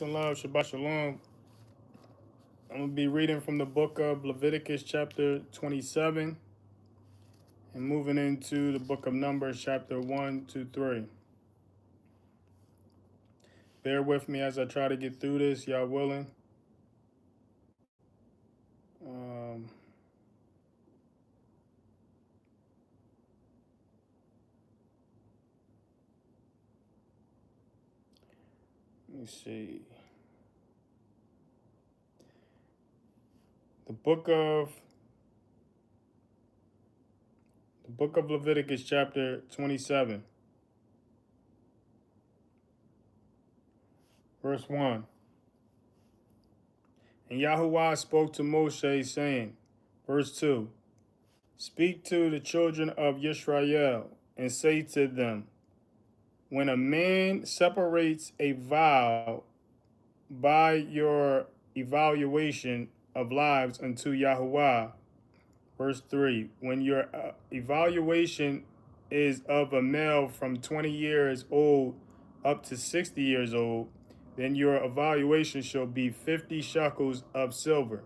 And love, Shabbat Shalom. I'm going to be reading from the book of Leviticus chapter 27 and moving into the book of Numbers chapter 1 to 3. Bear with me as I try to get through this, y'all willing. Let me see. The book of Leviticus chapter 27, verse 1. And Yahuwah spoke to Moshe, saying, verse 2, speak to the children of Yisrael and say to them, when a man separates a vow by your evaluation of lives unto Yahuwah, verse 3, when your evaluation is of a male from 20 years old up to 60 years old, then your evaluation shall be 50 shekels of silver,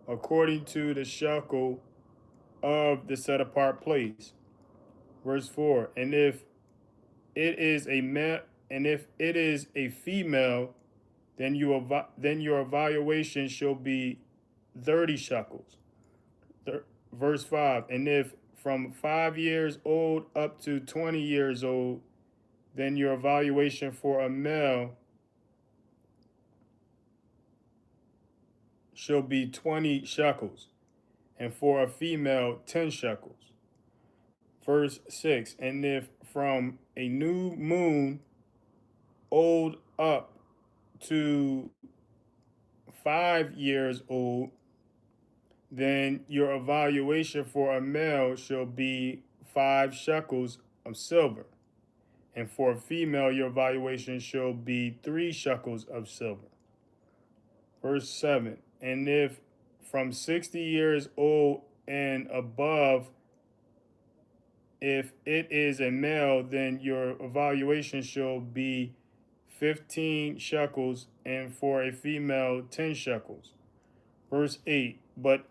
according to the shekel of the set apart place. Verse 4, and if it is a male, and if it is a female, then your evaluation shall be 30 shekels. Verse 5, and if from 5 years old up to 20 years old, then your evaluation for a male shall be 20 shekels, and for a female 10 shekels. Verse 6, and if from a new moon old up to 5 years old, then your evaluation for a male shall be 5 shekels of silver, and for a female your evaluation shall be 3 shekels of silver. Verse 7, and if from 60 years old and above, if it is a male, then your evaluation shall be 15 shekels, and for a female 10 shekels. Verse 8, but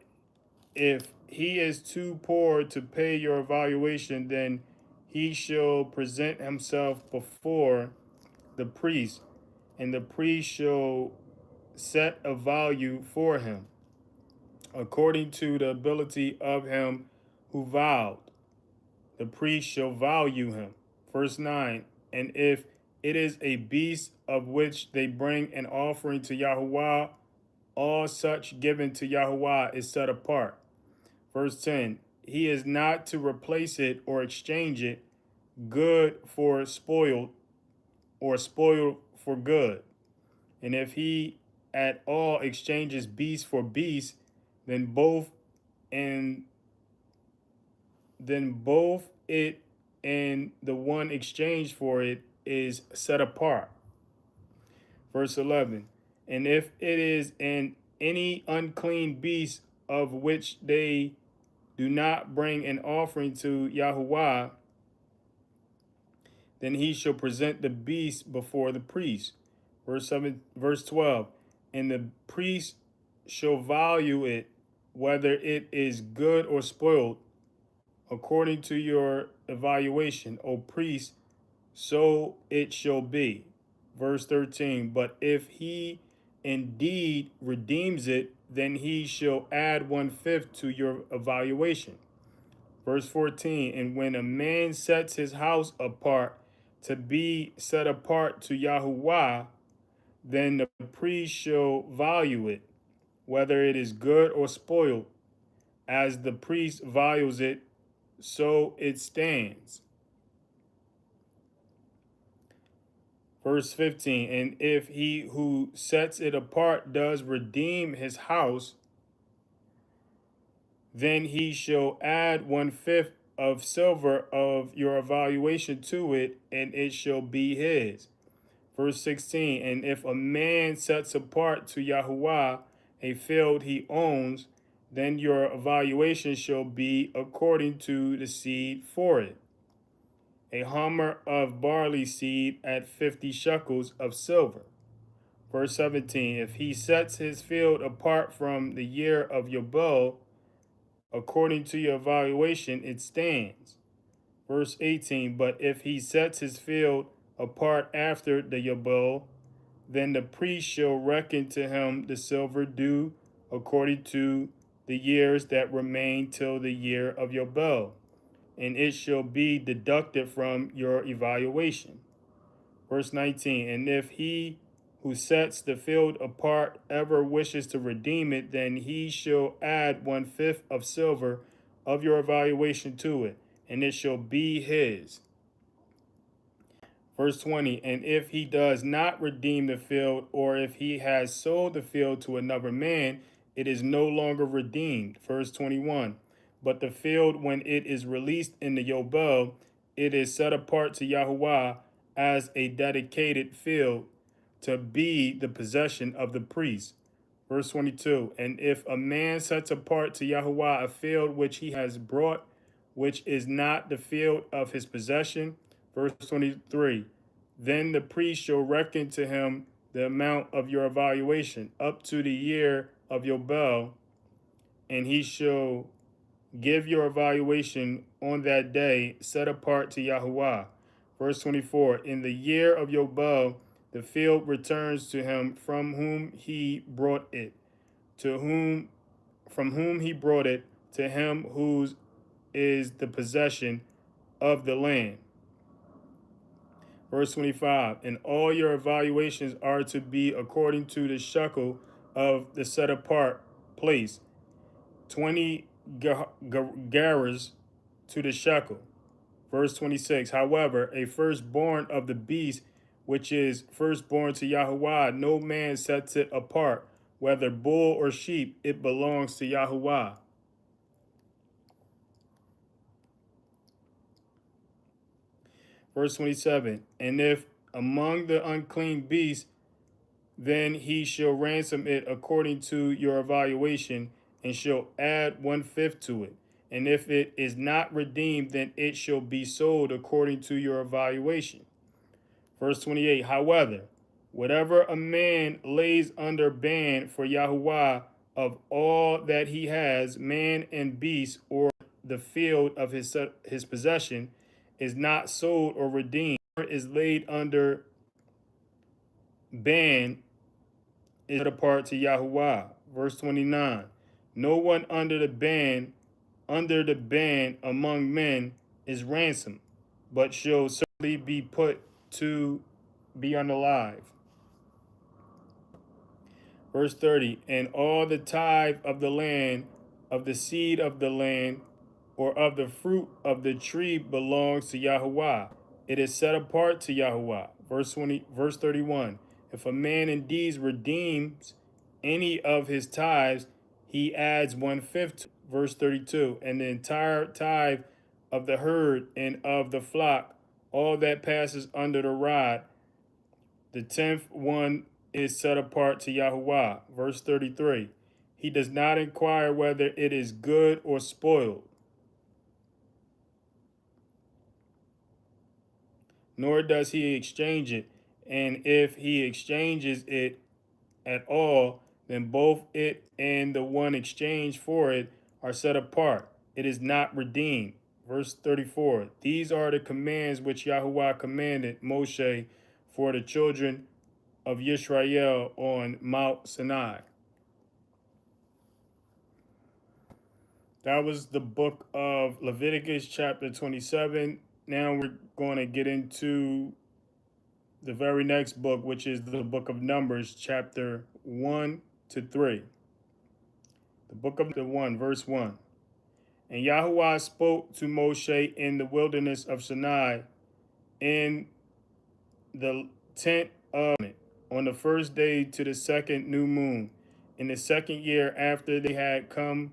if he is too poor to pay your evaluation, then he shall present himself before the priest, and the priest shall set a value for him, according to the ability of him who vowed. The priest shall value him. Verse 9, and if it is a beast of which they bring an offering to Yahuwah, all such given to Yahuwah is set apart. Verse 10, he is not to replace it or exchange it, good for spoiled, or spoiled for good. And if he at all exchanges beast for beast, then both it and the one exchanged for it is set apart. Verse 11, and if it is in any unclean beast of which they do not bring an offering to Yahuwah, then he shall present the beast before the priest. Verse 12, and the priest shall value it, whether it is good or spoiled, according to your evaluation, O priest, so it shall be. Verse 13, but if he indeed redeems it, then he shall add 1/5 to your evaluation. Verse 14, and when a man sets his house apart to be set apart to Yahuwah, then the priest shall value it, whether it is good or spoiled. As the priest values it, so it stands. Verse 15, and if he who sets it apart does redeem his house, then he shall add 1/5 of silver of your evaluation to it, and it shall be his. Verse 16, and if a man sets apart to Yahuwah a field he owns, then your evaluation shall be according to the seed for it. A homer of barley seed at 50 shekels of silver. Verse 17, if he sets his field apart from the year of Yobel, according to your evaluation, it stands. Verse 18, but if he sets his field apart after the Yobel, then the priest shall reckon to him the silver due according to the years that remain till the year of Yobel, and it shall be deducted from your evaluation. Verse 19, and if he who sets the field apart ever wishes to redeem it, then he shall add 1/5 of silver of your evaluation to it, and it shall be his. Verse 20, and if he does not redeem the field, or if he has sold the field to another man, it is no longer redeemed. Verse 21, but the field, when it is released in the Yobel, it is set apart to Yahuwah as a dedicated field to be the possession of the priest. Verse 22, and if a man sets apart to Yahuwah a field which he has brought, which is not the field of his possession, verse 23, then the priest shall reckon to him the amount of your evaluation up to the year of Yobel, and he shall give your evaluation on that day set apart to Yahuwah. Verse 24, in the year of Yobel, the field returns to him from whom he brought it, from whom he brought it, to him whose is the possession of the land. Verse 25, and all your evaluations are to be according to the shekel of the set apart place, 20 gerahs to the shekel. Verse 26, however, a firstborn of the beast, which is firstborn to Yahuwah, no man sets it apart, whether bull or sheep, it belongs to Yahuwah. Verse 27, and if among the unclean beasts, then he shall ransom it according to your evaluation, and shall add 1/5 to it. And if it is not redeemed, then it shall be sold according to your evaluation. Verse 28, however, whatever a man lays under ban for Yahuwah of all that he has, man and beast, or the field of his possession, is not sold or redeemed, or is laid under ban, is set apart to Yahuwah. Verse 29, no one under the ban among men is ransomed, but shall certainly be put to be unalive. Verse 30, and all the tithe of the land, of the seed of the land, or of the fruit of the tree belongs to Yahuwah. It is set apart to Yahuwah. Verse 31, if a man indeed redeems any of his tithes, he adds 1/5. Verse 32, and the entire tithe of the herd and of the flock, all that passes under the rod, the 10th one is set apart to Yahuwah. Verse 33, he does not inquire whether it is good or spoiled, nor does he exchange it. And if he exchanges it at all, then both it and the one exchanged for it are set apart. It is not redeemed. Verse 34, these are the commands which Yahuwah commanded Moshe for the children of Yisrael on Mount Sinai. That was the book of Leviticus chapter 27. Now we're going to get into the very next book, which is the book of Numbers, chapter 1 to 3. The book of the 1, verse 1. And Yahuwah spoke to Moshe in the wilderness of Sinai in the tent of it on the first day to the second new moon, in the second year after they had come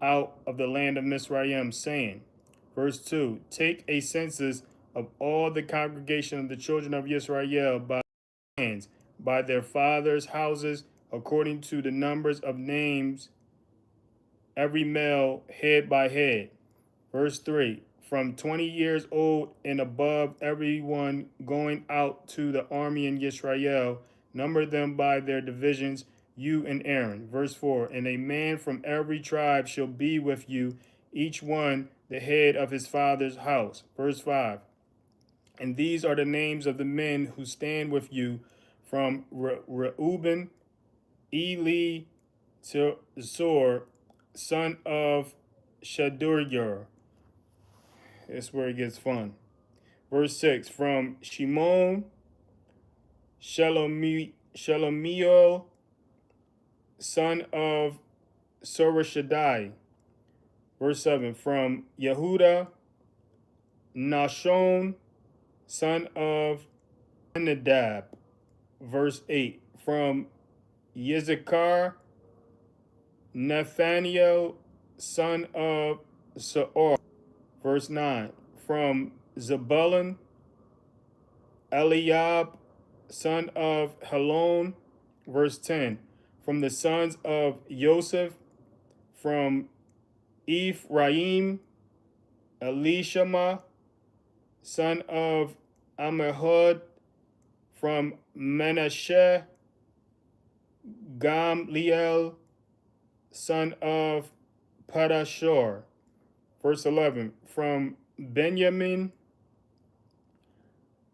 out of the land of Mizraim, saying, verse 2, take a census of all the congregation of the children of Israel by hands, by their fathers' houses, according to the numbers of names, every male head by head. Verse 3, from 20 years old and above, everyone going out to the army in Israel, Number them by their divisions, you and Aaron. Verse 4, and a man from every tribe shall be with you, each one the head of his father's house. Verse 5, and these are the names of the men who stand with you from Reuben, Eli, Zor, son of Shaduryer. That's where it gets fun. Verse 6, from Shimon, Shelomiel, son of Surashadai. Verse 7, from Yehuda, Nashon, son of Nadab. Verse 8, from Yizakar, Nathaniel, son of Saor. Verse 9, from Zebulun, Eliab, son of Helon. Verse 10, from the sons of Joseph, from Ephraim, Elishama, son of Ammihud. From Manasseh, Gamliel, son of Padashur. Verse 11, from Benjamin,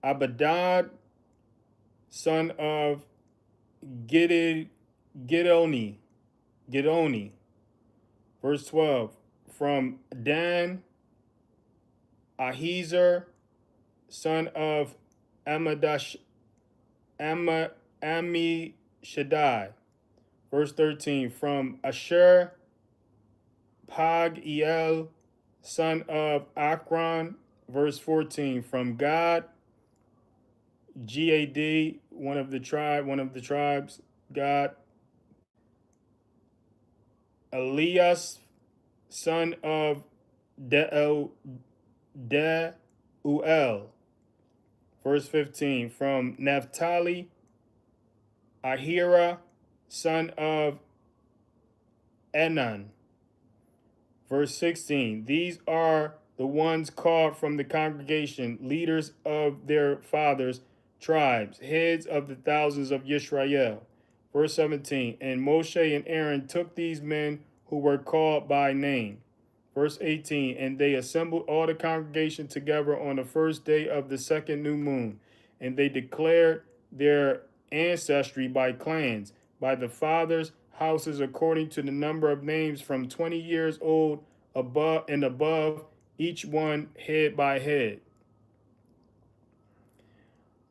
Abadad, son of Gidoni. Verse 12, from Dan, Ahiezer, son of Ammishaddai. Verse 13, from Asher, Pagiel, son of Akron. Verse 14, from Gad, Gad, one of the tribes, Gad, Elias, son of Deuel. Verse 15, from Naphtali, Ahira, son of Enan. Verse 16, these are the ones called from the congregation, leaders of their fathers' tribes, heads of the thousands of Yisrael. Verse 17, and Moshe and Aaron took these men who were called by name. Verse 18, and they assembled all the congregation together on the first day of the second new moon, and they declared their ancestry by clans, by the fathers' houses according to the number of names from 20 years old above, each one head by head.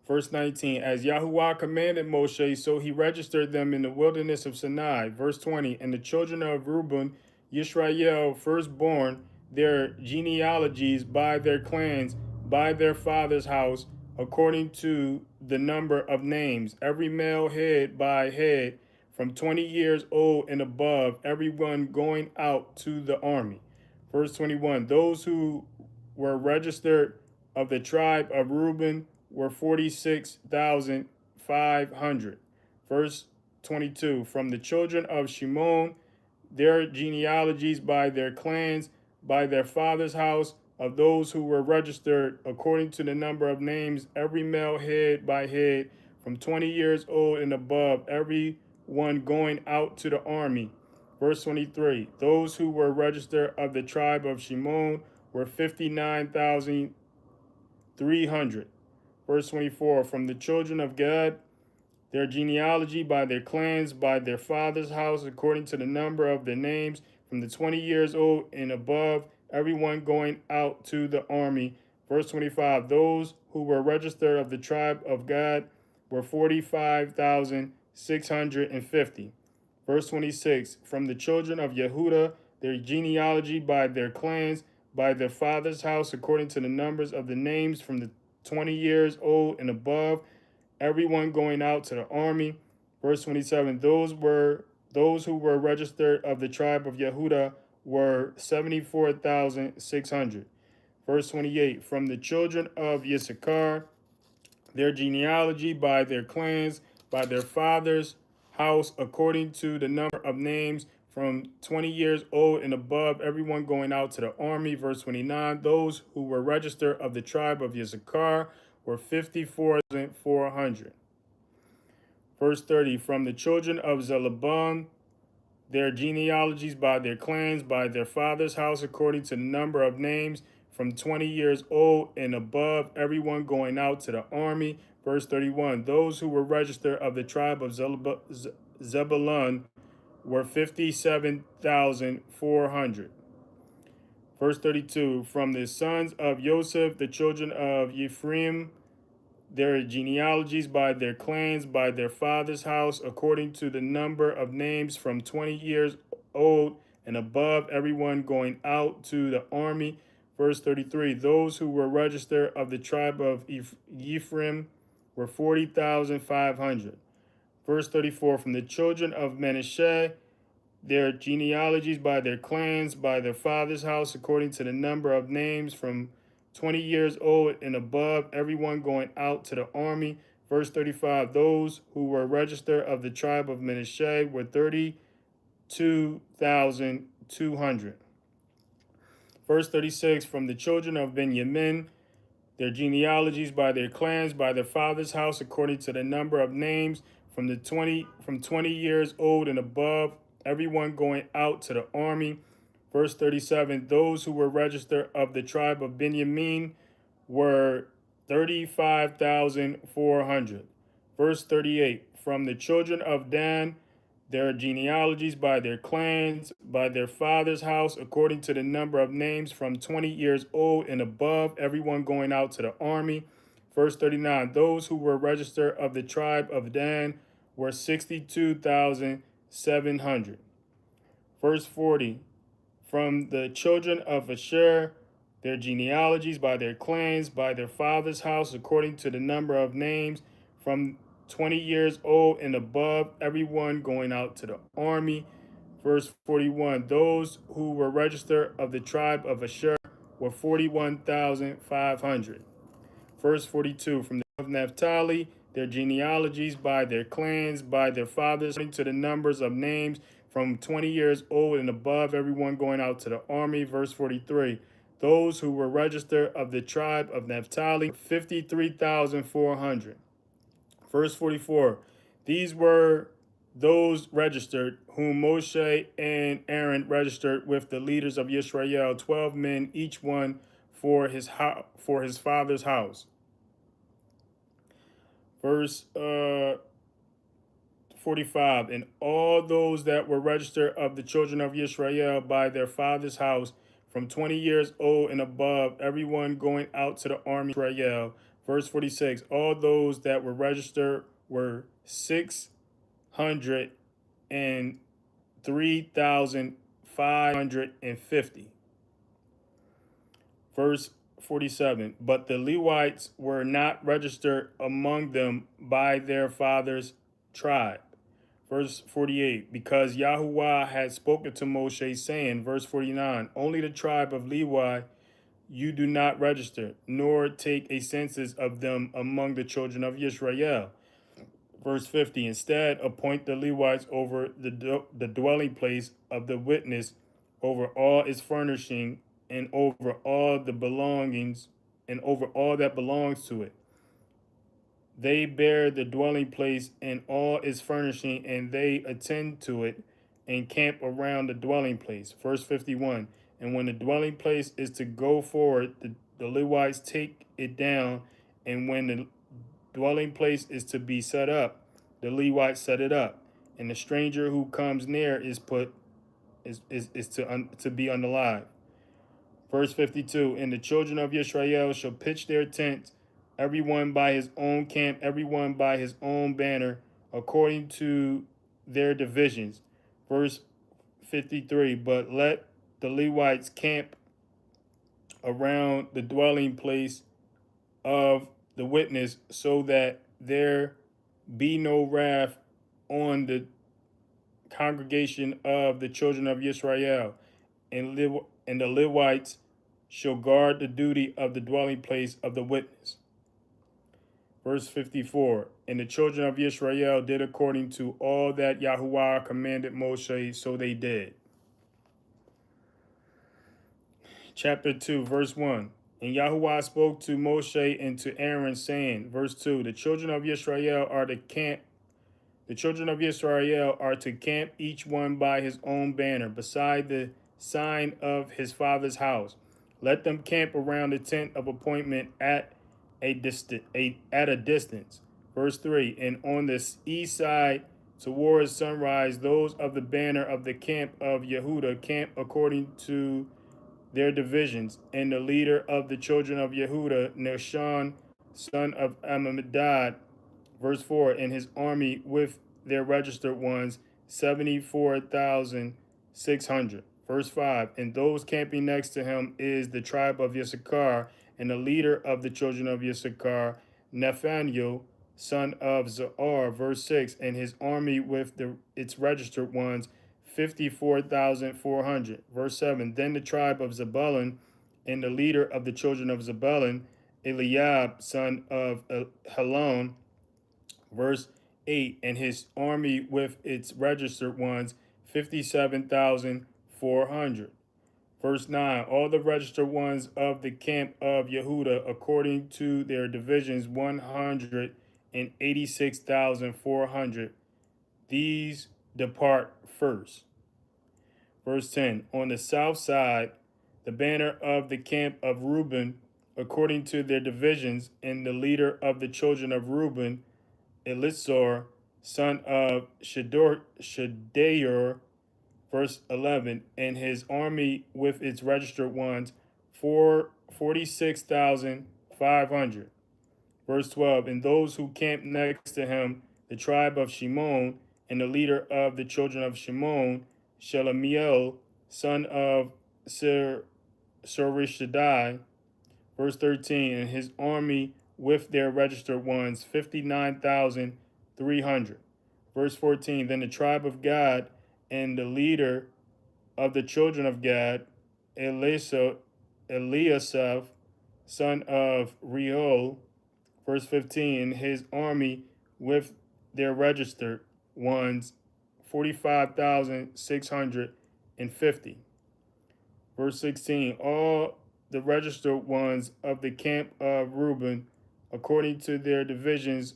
Verse 19, as Yahuwah commanded Moshe, so he registered them in the wilderness of Sinai. Verse 20, and the children of Reuben, Yisrael, firstborn, their genealogies by their clans, by their father's house, according to the number of names, every male head by head, from 20 years old and above, everyone going out to the army. Verse 21, those who were registered of the tribe of Reuben were 46,500. Verse 22, from the children of Shimon, their genealogies by their clans, by their father's house, of those who were registered according to the number of names, every male head by head, from 20 years old and above, every one going out to the army. Verse 23, those who were registered of the tribe of Shimon were 59,300. Verse 24, from the children of Gad, their genealogy by their clans, by their father's house, according to the number of their names, from the 20 years old and above, everyone going out to the army. Verse 25, those who were registered of the tribe of Gad were 45,650. Verse 26, from the children of Yehuda, their genealogy by their clans, by their father's house, according to the numbers of the names, from the 20 years old and above, everyone going out to the army. Verse 27, those who were registered of the tribe of Yehuda were 74,600. Verse 28, from the children of Issachar, their genealogy by their clans, by their father's house, according to the number of names, from 20 years old and above, everyone going out to the army. Verse 29, those who were registered of the tribe of Issachar were 54,400. Verse 30, from the children of Zelabun, their genealogies by their clans, by their father's house, according to the number of names, from 20 years old and above, everyone going out to the army. Verse 31, those who were registered of the tribe of Zebulun were 57,400. Verse 32, from the sons of Joseph, the children of Ephraim, their genealogies by their clans, by their father's house, according to the number of names, from 20 years old and above, everyone going out to the army. Verse 33, those who were registered of the tribe of Ephraim were 40,500. Verse 34, from the children of Manasseh, their genealogies by their clans, by their father's house, according to the number of names, from 20 years old and above, everyone going out to the army. Verse 35, those who were registered of the tribe of Manasseh were 32,200. Verse 36, from the children of Benjamin, their genealogies by their clans, by their father's house, according to the number of names, from 20 years old and above, everyone going out to the army. Verse 37, those who were registered of the tribe of Benjamin were 35,400. Verse 38, from the children of Dan, their genealogies by their clans, by their father's house, according to the number of names, from 20 years old and above, everyone going out to the army. Verse 39, those who were registered of the tribe of Dan were 62,700. Verse 40, from the children of Asher, their genealogies by their clans, by their father's house, according to the number of names, from 20 years old and above, everyone going out to the army. Verse 41, those who were registered of the tribe of Asher were 41,500. Verse 42, from the tribe of Naphtali, their genealogies by their clans, by their fathers, according to the numbers of names, from 20 years old and above, everyone going out to the army. Verse 43, those who were registered of the tribe of Naphtali, 53,400. Verse 44, these were those registered whom Moshe and Aaron registered with the leaders of Israel, 12 men, each one for his father's house. Verse 45, and all those that were registered of the children of Israel by their father's house, from 20 years old and above, everyone going out to the army of Israel. Verse 46, all those that were registered were 603,550. Verse 47, but the Levites were not registered among them by their father's tribe. Verse 48, because Yahuwah had spoken to Moshe, saying, verse 49, only the tribe of Levi you do not register, nor take a census of them among the children of Israel. Verse 50, instead appoint the Levites over the dwelling place of the witness, over all its furnishing, and over all the belongings, and over all that belongs to it. They bear the dwelling place and all its furnishing, and they attend to it and camp around the dwelling place. Verse 51, and when the dwelling place is to go forward, the Levites take it down, and when the dwelling place is to be set up, the Levites set it up, and the stranger who comes near is to be unalive. Verse 52, and the children of Israel shall pitch their tents, everyone by his own camp, everyone by his own banner, according to their divisions. Verse 53, but let the Levites camp around the dwelling place of the witness, so that there be no wrath on the congregation of the children of Israel, and the Levites shall guard the duty of the dwelling place of the witness. Verse 54, and the children of Israel did according to all that Yahuwah commanded Moshe, so they did. Chapter 2, verse 1, and Yahuwah spoke to Moshe and to Aaron, saying, verse 2, the children of Israel are to camp The children of Israel are to camp each one by his own banner, beside the sign of his father's house. Let them camp around the tent of appointment at a distance. Verse 3. And on the east side towards sunrise, those of the banner of the camp of Yehuda camp according to their divisions, and the leader of the children of Yehuda, Nahshon, son of Amminadab, verse 4, and his army with their registered ones, 74,600. Verse 5, and those camping next to him is the tribe of Issachar, and the leader of the children of Issachar, Nathaniel, son of Zaar. Verse 6, and his army with its registered ones, 54,400. Verse 7, then the tribe of Zebulun, and the leader of the children of Zebulun, Eliab, son of Helon. Verse 8, and his army with its registered ones, 57,400. Verse 9, all the registered ones of the camp of Yehuda, according to their divisions, 186,400. These depart first. Verse 10, on the south side, the banner of the camp of Reuben, according to their divisions, and the leader of the children of Reuben, Elizur, son of Shedeur. Verse 11, and his army with its registered ones, 46,500. Verse 12, and those who camped next to him, the tribe of Shimon, and the leader of the children of Shimon, Shelemiel, son of Surishadai. Verse 13, and his army with their registered ones, 59,300. Verse 14, then the tribe of Gad and the leader of the children of Gad, Eliasaph, son of Reuel. Verse 15, his army with their registered ones, 45,650. Verse 16, all the registered ones of the camp of Reuben, according to their divisions,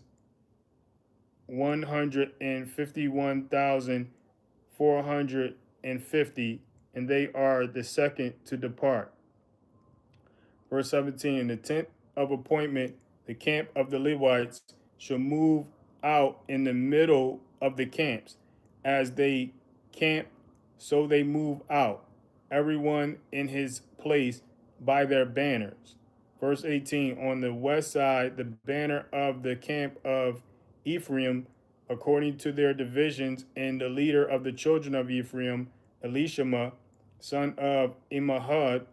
151,450, and they are the second to depart. Verse 17, the tent of appointment, the camp of the Levites, shall move out in the middle of the camps. As they camp, so they move out, everyone in his place by their banners. Verse 18, on the west side, the banner of the camp of Ephraim, according to their divisions, and the leader of the children of Ephraim, Elishama, son of Immahud.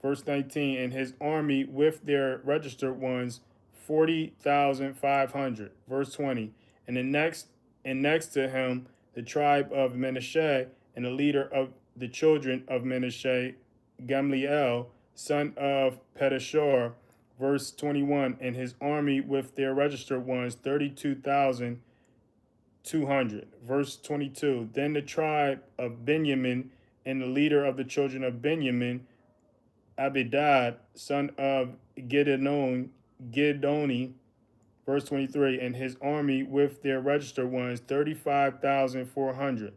Verse 19, and his army with their registered ones, 40,500. Verse 20, and next to him, the tribe of Manasseh, and the leader of the children of Manasseh, Gamliel, son of Pedashur. Verse 21, and his army with their registered ones, 32,200. Verse 22, then the tribe of Benjamin, and the leader of the children of Benjamin, Abidad, son of Gidoni. Verse 23, and his army with their registered ones, 35,400.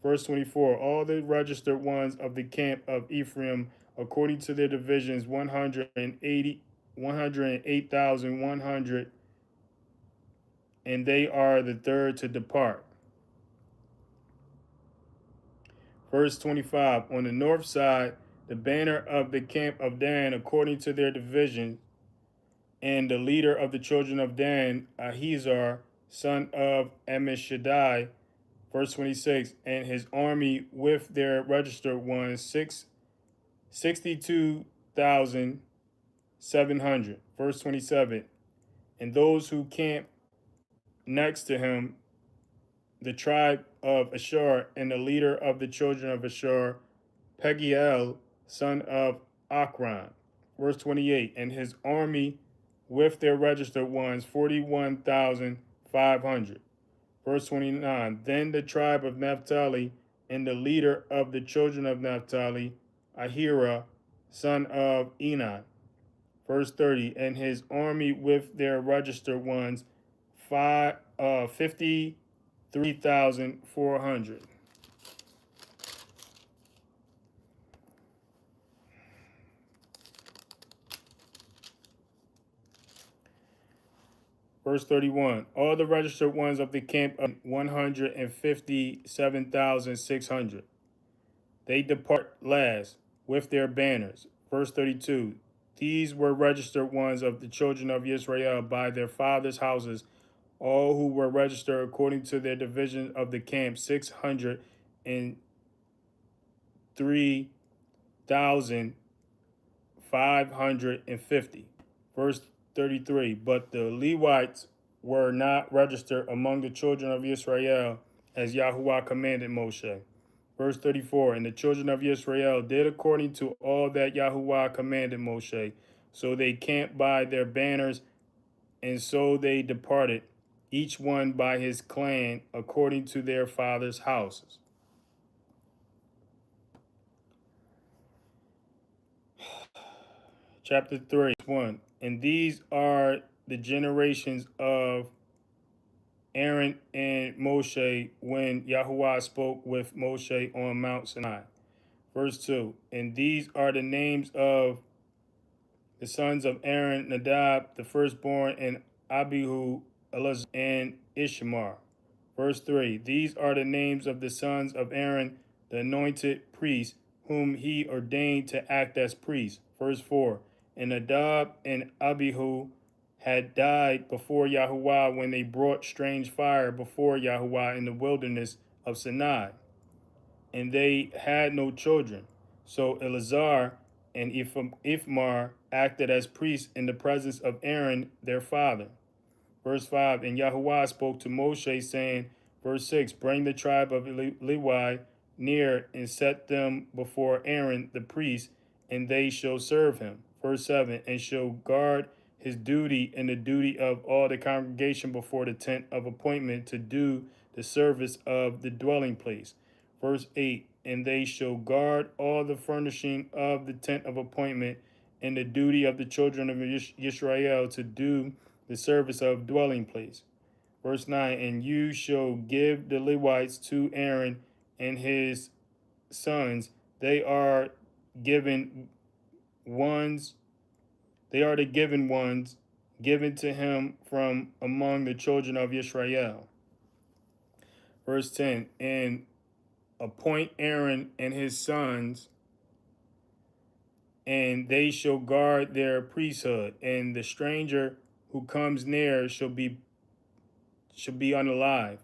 Verse 24, all the registered ones of the camp of Ephraim, according to their divisions, 108,100, and they are the third to depart. Verse 25, on the north side, the banner of the camp of Dan, according to their divisions, and the leader of the children of Dan, Ahizar, son of Ammishaddai. Verse 26, and his army with their registered ones, 62,700. Verse 27, and those who camp next to him, the tribe of Ashur, and the leader of the children of Ashur, Pegiel, son of Akron. Verse 28, and his army with their registered ones, 41,500. Verse 29, then the tribe of Naphtali, and the leader of the children of Naphtali, Ahira, son of Enan. Verse 30, and his army with their registered ones, 50,000. 3,400. Verse 31. All the registered ones of the camp of 157,600. They depart last with their banners. Verse 32. These were registered ones of the children of Israel by their fathers' houses, all who were registered according to their division of the camp, 603,550. Verse 33. But the Levites were not registered among the children of Israel as Yahuwah commanded Moshe. Verse 34. And the children of Israel did according to all that Yahuwah commanded Moshe. So they camped by their banners, and so they departed, each one by his clan, according to their fathers' houses. Chapter 3, 1. And these are the generations of Aaron and Moshe when Yahuwah spoke with Moshe on Mount Sinai. Verse 2. And these are the names of the sons of Aaron: Nadab, the firstborn, and Abihu, Elazar, and Ishmael. Verse 3. These are the names of the sons of Aaron, the anointed priest, whom he ordained to act as priests. Verse 4. And Nadab and Abihu had died before Yahuwah when they brought strange fire before Yahuwah in the wilderness of Sinai, and they had no children. So Eleazar and Ithamar acted as priests in the presence of Aaron their father. Verse 5. And Yahuwah spoke to Moshe, saying, verse 6, bring the tribe of Levi near and set them before Aaron the priest, and they shall serve him. Verse 7. And shall guard his duty and the duty of all the congregation before the tent of appointment to do the service of the dwelling place. Verse 8. And they shall guard all the furnishing of the tent of appointment and the duty of the children of Israel to do the service of dwelling place. Verse 9. And you shall give the Levites to Aaron and his sons. They are given ones. They are the given ones given to him from among the children of Israel. Verse 10. And appoint Aaron and his sons, and they shall guard their priesthood, and the stranger who comes near shall be unalive.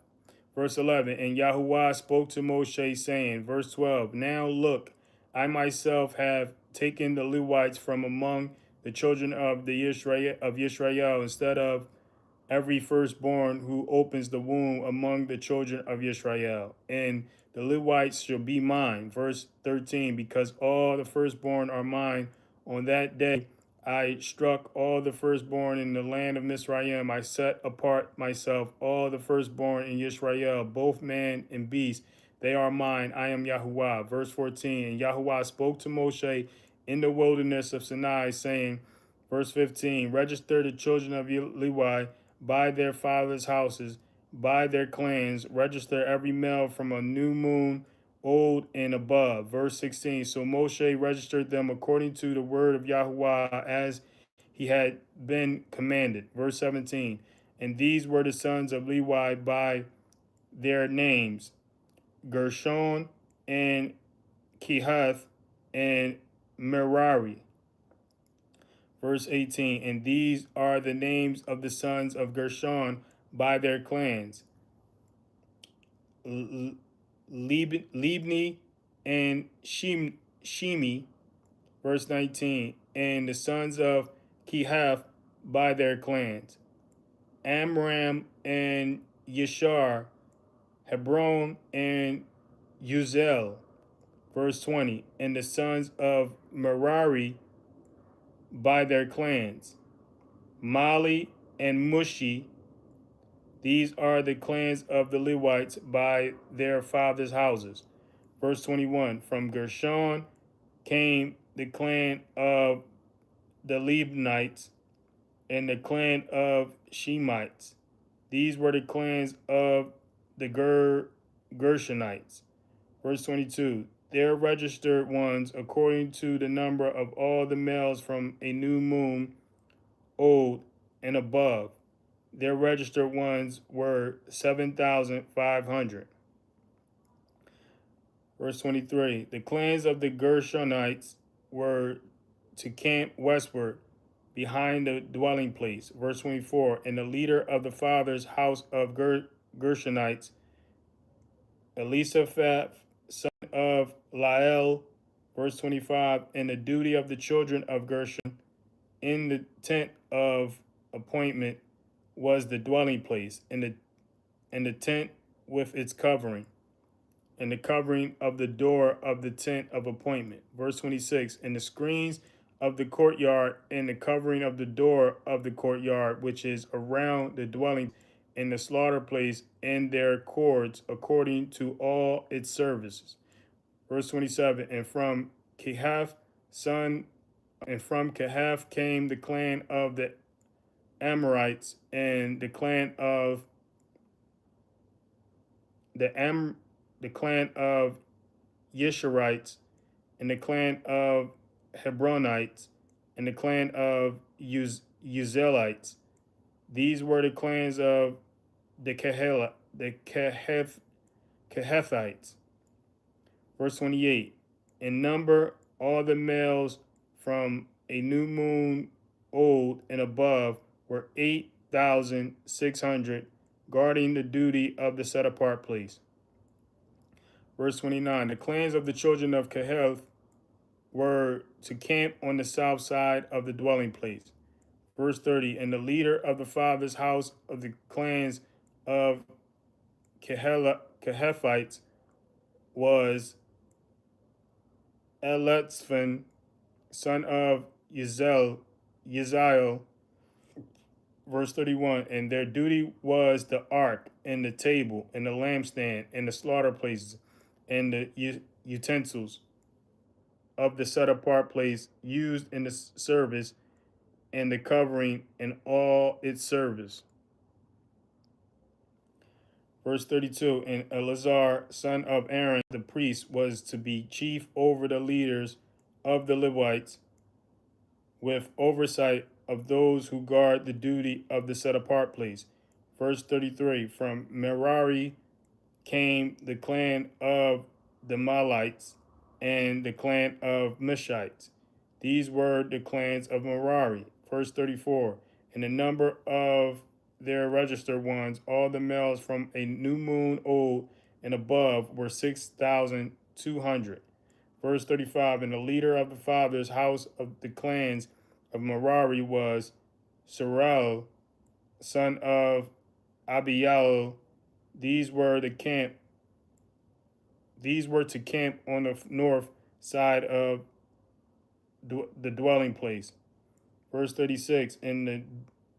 Verse 11. And Yahuwah spoke to Moshe, saying, verse 12, now look, I myself have taken the Levites from among the children of Israel instead of every firstborn who opens the womb among the children of Israel. And the Levites shall be mine. Verse 13, because all the firstborn are mine. On that day I struck all the firstborn in the land of Mizraim. I set apart myself all the firstborn in Israel, both man and beast. They are mine. I am Yahuwah. Verse 14, and Yahuwah spoke to Moshe in the wilderness of Sinai, saying, verse 15, register the children of Levi by their fathers' houses, by their clans. Register every male from a new moon old and above. Verse 16. So Moshe registered them according to the word of Yahuwah as he had been commanded. Verse 17. And these were the sons of Levi by their names: Gershon and Kehath and Merari. Verse 18. And these are the names of the sons of Gershon by their clans: Libni and Shimi. Verse 19. And the sons of Kehath by their clans: Amram and Yeshar, Hebron and Uzel. Verse 20. And the sons of Merari by their clans: Mali and Mushi. These are the clans of the Levites by their fathers' houses. Verse 21. From Gershon came the clan of the Libnites and the clan of Shemites. These were the clans of the Gershonites. Verse 22. Their registered ones, according to the number of all the males from a new moon old and above. Their registered ones were 7,500. Verse 23. The clans of the Gershonites were to camp westward behind the dwelling place. Verse 24. And the leader of the father's house of Gershonites, Elisaphat, son of Lael. Verse 25. And the duty of the children of Gershon in the tent of appointment was the dwelling place, and the tent with its covering, and the covering of the door of the tent of appointment. Verse 26. And the screens of the courtyard, and the covering of the door of the courtyard, which is around the dwelling, and the slaughter place, and their cords, according to all its services. Verse 27. And from Kehath came the clan of the Amorites, and the clan of the clan of Yeshurites, and the clan of Hebronites, and the clan of Uzelites. These were the clans of the Kehathites. Verse 28. In number, all the males from a new moon old and above were 8,600, guarding the duty of the set apart place. Verse 29. The clans of the children of Kehath were to camp on the south side of the dwelling place. Verse 30. And the leader of the father's house of the clans of Kehathites was Elitzphan, son of Uzziel. Verse 31. And their duty was the ark, and the table, and the lampstand, and the slaughter places, and the utensils of the set apart place used in the service, and the covering and all its service. Verse 32. And Eleazar, son of Aaron, the priest, was to be chief over the leaders of the Levites, with oversight of those who guard the duty of the set apart place. Verse 33. From Merari came the clan of the Malites and the clan of Mishites. These were the clans of Merari. Verse 34. And the number of their registered ones, all the males from a new moon old and above, were 6,200. Verse 35. And the leader of the father's house of the clans of Merari was Sarel, son of Abiel. These were to camp on the north side of the dwelling place. Verse 36. And the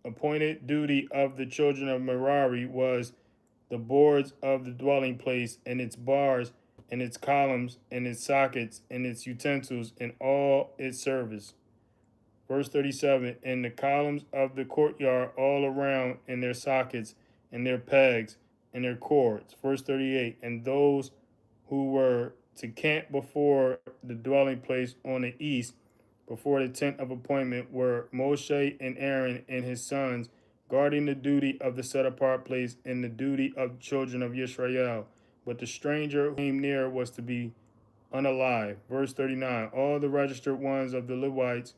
appointed duty of the children of Merari was the boards of the dwelling place, and its bars, and its columns, and its sockets, and its utensils, and all its service. Verse 37. And the columns of the courtyard all around, and their sockets, and their pegs, and their cords. Verse 38. And those who were to camp before the dwelling place on the east, before the tent of appointment, were Moshe and Aaron and his sons, guarding the duty of the set apart place and the duty of the children of Israel. But the stranger who came near was to be unalive. Verse 39. All the registered ones of the Levites,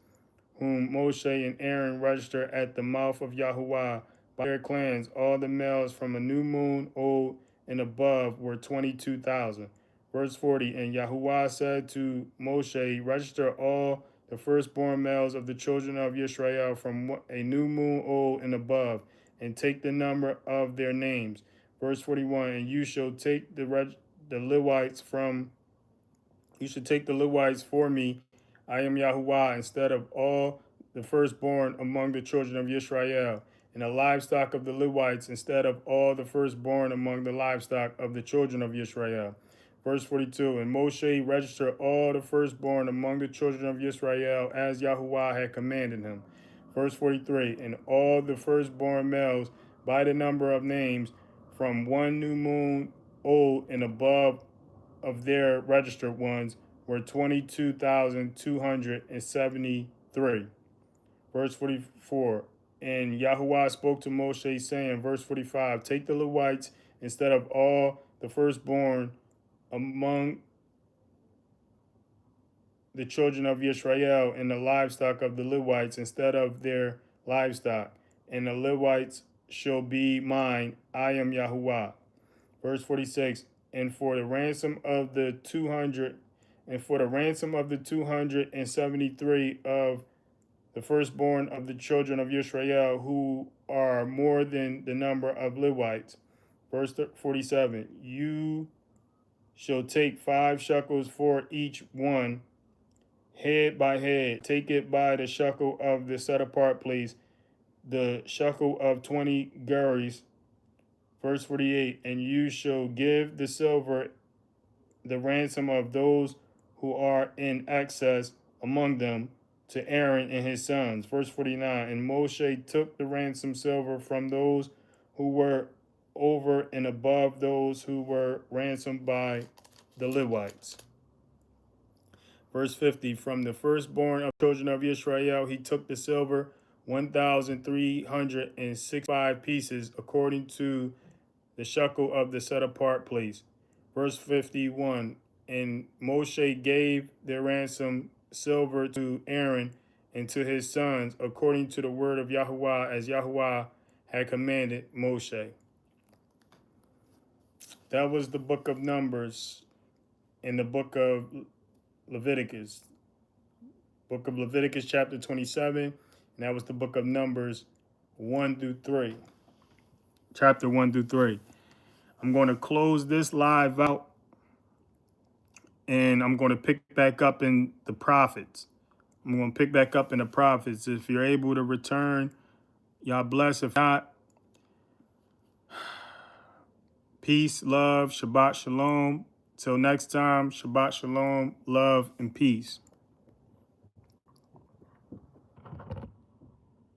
whom Moshe and Aaron registered at the mouth of Yahuwah by their clans, all the males from a new moon old and above, were 22,000. Verse 40. And Yahuwah said to Moshe, register all the firstborn males of the children of Israel from a new moon old and above, and take the number of their names. Verse 41. And you shall take the Levites from you should take the Levites for me. I am Yahuwah, instead of all the firstborn among the children of Israel, and the livestock of the Levites instead of all the firstborn among the livestock of the children of Israel. Verse 42. And Moshe registered all the firstborn among the children of Israel as Yahuwah had commanded him. Verse 43. And all the firstborn males by the number of names from one new moon old and above of their registered ones were 22,273. Verse 44. And Yahuwah spoke to Moshe, saying, verse 45, take the Levites instead of all the firstborn among the children of Israel, and the livestock of the Levites instead of their livestock. And the Levites shall be mine. I am Yahuwah. Verse 46. And for the ransom of the 273 of the firstborn of the children of Israel, who are more than the number of Levites. Verse 47. You shall take 5 shekels for each one, head by head. Take it by the shekel of the set apart place, the shekel of 20 gerahs. Verse 48. And you shall give the silver the ransom of those who are in excess among them to Aaron and his sons. Verse 49. And Moshe took the ransom silver from those who were over and above those who were ransomed by the Levites. Verse 50. From the firstborn of children of Israel, he took the silver 1,365 pieces, according to the shekel of the set apart place. Verse 51. And Moshe gave the ransom silver to Aaron and to his sons, according to the word of Yahuwah, as Yahuwah had commanded Moshe. That was the book of Numbers in the book of Leviticus. Book of Leviticus chapter 27, and that was the book of Numbers 1 through 3. Chapter 1 through 3. I'm going to close this live out, and I'm going to pick back up in the prophets. I'm going to pick back up in the prophets. If you're able to return, y'all bless. If not, peace, love, Shabbat Shalom. Till next time, Shabbat Shalom, love, and peace.